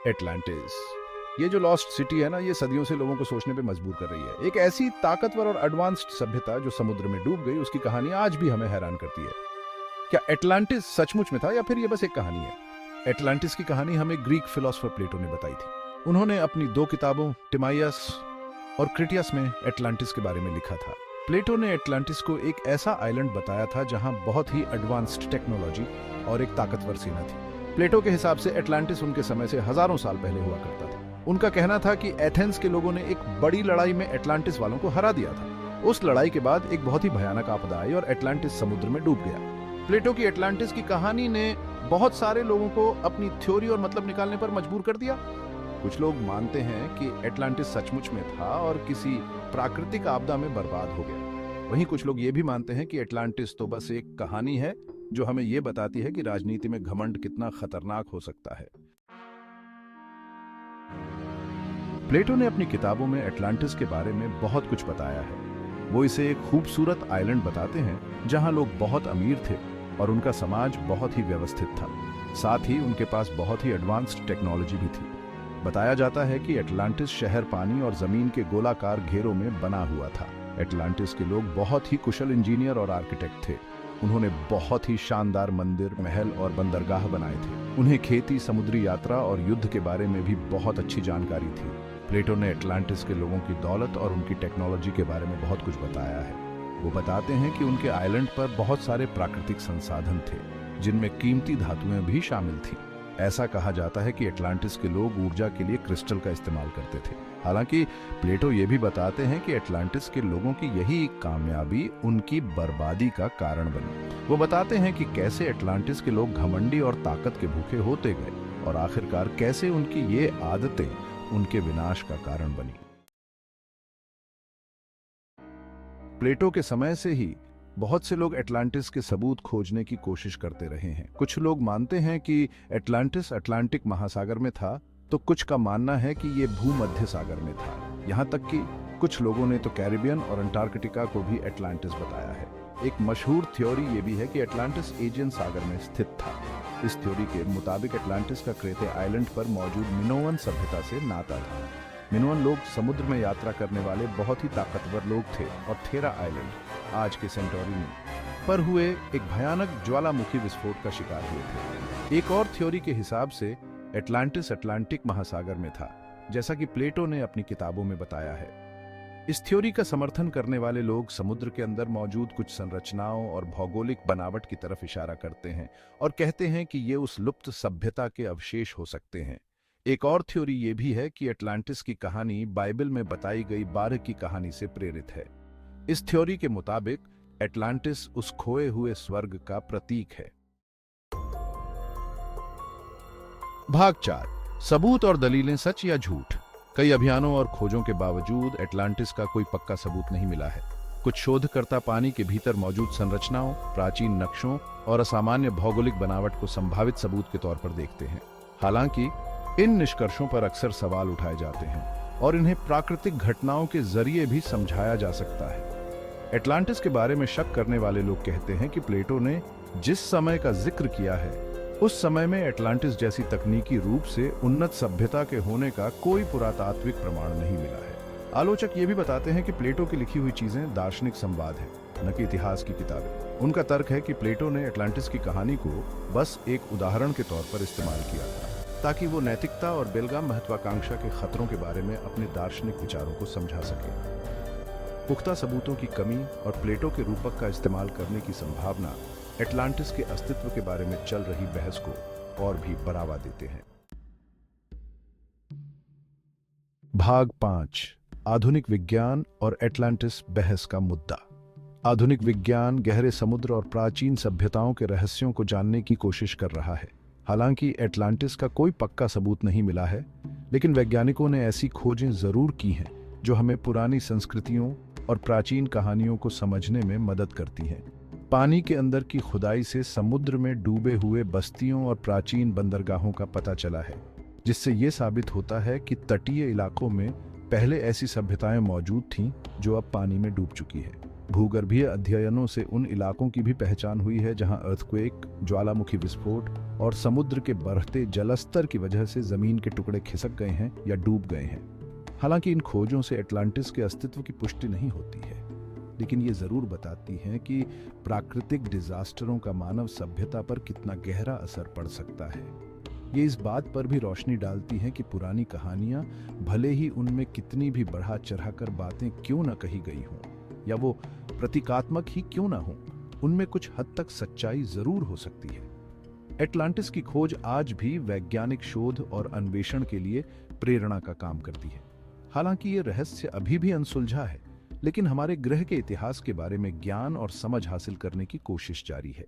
Atlantis, ये जो lost city है ना, ये सदियों से लोगों को सोचने पे मजबूर कर रही है। एक ऐसी ताकतवर और एडवांस्ड सभ्यता जो समुद्र में डूब गई, उसकी कहानी आज भी हमें हैरान करती है। क्या एटलांटिस सचमुच में था या फिर ये बस एक कहानी है? एटलांटिस की कहानी हमें ग्रीक फिलोसोफर प्लेटो ने बताई थी। उन्होंने अपनी 2 किताबों टिमाइयस और क्रिटियस में एटलांटिस के बारे में लिखा था। प्लेटो ने एटलांटिस को एक ऐसा आइलैंड बताया था जहां बहुत ही एडवांस्ड टेक्नोलॉजी और एक ताकतवर सेना थी। प्लेटो के हिसाब से एटलांटिस उनके समय से हजारों साल पहले हुआ करता था। उनका कहना था कि एथेंस के लोगों ने एक बड़ी लड़ाई में एटलांटिस वालों को हरा दिया था। उस लड़ाई के बाद एक बहुत ही भयानक आपदा आई और एटलांटिस समुद्र में डूब गया। प्लेटो की एटलांटिस की कहानी ने बहुत सारे लोगों को अपनी थ्योरी और मतलब निकालने पर मजबूर कर दिया। कुछ लोग मानते हैं कि एटलांटिस सचमुच में था और किसी प्राकृतिक आपदा में बर्बाद हो गया। वहीं कुछ लोग ये भी मानते हैं कि एटलांटिस तो बस एक कहानी है जो हमें ये बताती है कि राजनीति में घमंड कितना खतरनाक हो सकता है। प्लेटो ने अपनी किताबों में एटलांटिस के बारे में बहुत कुछ बताया है। वो इसे एक खूबसूरत आइलैंड बताते हैं जहां लोग बहुत अमीर थे और उनका समाज बहुत ही व्यवस्थित था। साथ ही उनके पास बहुत ही एडवांस्ड टेक्नोलॉजी भी थी। बताया जाता है कि एटलांटिस शहर पानी और जमीन के गोलाकार घेरों में बना हुआ था। एटलांटिस के लोग बहुत ही कुशल इंजीनियर और आर्किटेक्ट थे। उन्होंने बहुत ही शानदार मंदिर, महल और बंदरगाह बनाए थे। उन्हें खेती, समुद्री यात्रा और युद्ध के बारे में भी बहुत अच्छी जानकारी थी। प्लेटो ने एटलांटिस के लोगों की दौलत और उनकी टेक्नोलॉजी के बारे में बहुत कुछ बताया है। वो बताते हैं कि उनके आइलैंड पर बहुत सारे प्राकृतिक संसाधन थे, जिनमें कीमती धातुएं भी शामिल थीं। ऐसा कहा जाता है कि एटलांटिस के लोग ऊर्जा के लिए क्रिस्टल का इस्तेमाल करते थे। हालांकि प्लेटो ये भी बताते हैं कि एटलांटिस के लोगों की यही कामयाबी उनकी बर्बादी का कारण बनी। वो बताते हैं कि कैसे एटलांटिस के लोग घमंडी और ताकत के भूखे होते गए और आखिरकार कैसे उनकी ये आदतें उनके विनाश का कारण बनी। प्लेटो के समय से ही बहुत से लोग एटलांटिस के सबूत खोजने की कोशिश करते रहे हैं। कुछ लोग मानते हैं कि एटलांटिस अटलांटिक महासागर में था, तो कुछ का मानना है कि ये भूमध्य सागर में था। यहाँ तक कि कुछ लोगों ने तो कैरिबियन और अंटार्कटिका को भी एटलांटिस बताया है। एक मशहूर थ्योरी ये भी है कि एटलांटिस एजियन सागर में स्थित था। इस थ्योरी के मुताबिक एटलांटिस का क्रेते आइलैंड पर मौजूद मिनोवन सभ्यता से नाता था। मिनोवन लोग समुद्र में यात्रा करने वाले बहुत ही ताकतवर लोग थे और थेरा आइलैंड, आज के सेंटोरिनी, पर हुए एक भयानक ज्वालामुखी विस्फोट का शिकार हुए थे। एक और थ्योरी के हिसाब से एटलांटिस अटलांटिक महासागर में था, जैसा कि प्लेटो ने अपनी किताबों में बताया है। इस थ्योरी का समर्थन करने वाले लोग समुद्र के अंदर मौजूद कुछ संरचनाओं और भौगोलिक बनावट की तरफ इशारा करते हैं और कहते हैं कि ये उस लुप्त सभ्यता के अवशेष हो सकते हैं। एक और थ्योरी ये भी है कि एटलांटिस की कहानी बाइबल में बताई गई बारह की कहानी से प्रेरित है। इस थ्योरी के मुताबिक एटलांटिस उस खोए हुए स्वर्ग का प्रतीक है। भाग 4, सबूत और दलीलें, सच या झूठ। कई अभियानों और खोजों के बावजूद एटलांटिस का कोई पक्का सबूत नहीं मिला है। कुछ शोधकर्ता पानी के भीतर मौजूद संरचनाओं, प्राचीन नक्शों और असामान्य भौगोलिक बनावट को संभावित सबूत के तौर पर देखते हैं। हालांकि इन निष्कर्षों पर अक्सर सवाल उठाए जाते हैं और इन्हें प्राकृतिक घटनाओं के जरिए भी समझाया जा सकता है। एटलांटिस के बारे में शक करने वाले लोग कहते हैं कि प्लेटो ने जिस समय का जिक्र किया है, उस समय में एटलांटिस जैसी तकनीकी रूप से उन्नत सभ्यता के होने का कोई पुरातात्विक प्रमाण नहीं मिला है। आलोचक ये भी बताते हैं कि प्लेटो की लिखी हुई चीजें दार्शनिक संवाद है, न कि इतिहास की किताबें। उनका तर्क है कि प्लेटो ने एटलांटिस की कहानी को बस एक उदाहरण के तौर पर इस्तेमाल किया था, ताकि वो नैतिकता और बेलगाम महत्वाकांक्षा के खतरों के बारे में अपने दार्शनिक विचारों को समझा सके। पुख्ता सबूतों की कमी और प्लेटो के रूपक का इस्तेमाल करने की संभावना एटलांटिस के अस्तित्व के बारे में चल रही बहस को और भी बढ़ावा देते हैं। भाग 5, आधुनिक विज्ञान और एटलांटिस बहस का मुद्दा। आधुनिक विज्ञान गहरे समुद्र और प्राचीन सभ्यताओं के रहस्यों को जानने की कोशिश कर रहा है। हालांकि एटलांटिस का कोई पक्का सबूत नहीं मिला है, लेकिन वैज्ञानिकों ने ऐसी खोजें जरूर की हैं जो हमें पुरानी संस्कृतियों और प्राचीन कहानियों को समझने में मदद करती हैं। पानी के अंदर की खुदाई से समुद्र में डूबे हुए बस्तियों और प्राचीन बंदरगाहों का पता चला है, जिससे ये साबित होता है कि तटीय इलाकों में पहले ऐसी सभ्यताएं मौजूद थीं जो अब पानी में डूब चुकी है। भूगर्भीय अध्ययनों से उन इलाकों की भी पहचान हुई है जहां अर्थक्वेक, ज्वालामुखी विस्फोट और समुद्र के बढ़ते जलस्तर की वजह से जमीन के टुकड़े खिसक गए हैं या डूब गए हैं। हालांकि इन खोजों से एटलांटिस के अस्तित्व की पुष्टि नहीं होती है, लेकिन ये जरूर बताती हैं कि प्राकृतिक डिजास्टरों का मानव सभ्यता पर कितना गहरा असर पड़ सकता है। ये इस बात पर भी रोशनी डालती हैं कि पुरानी कहानियां, भले ही उनमें कितनी भी बढ़ा चढ़ाकर बातें क्यों न कही गई हों या वो प्रतीकात्मक ही क्यों ना हों, उनमें कुछ हद तक सच्चाई जरूर हो सकती है। एटलांटिस की खोज आज भी वैज्ञानिक शोध और अन्वेषण के लिए प्रेरणा का काम करती है। हालांकि ये रहस्य अभी भी अनसुलझा है, लेकिन हमारे ग्रह के इतिहास के बारे में ज्ञान और समझ हासिल करने की कोशिश जारी है।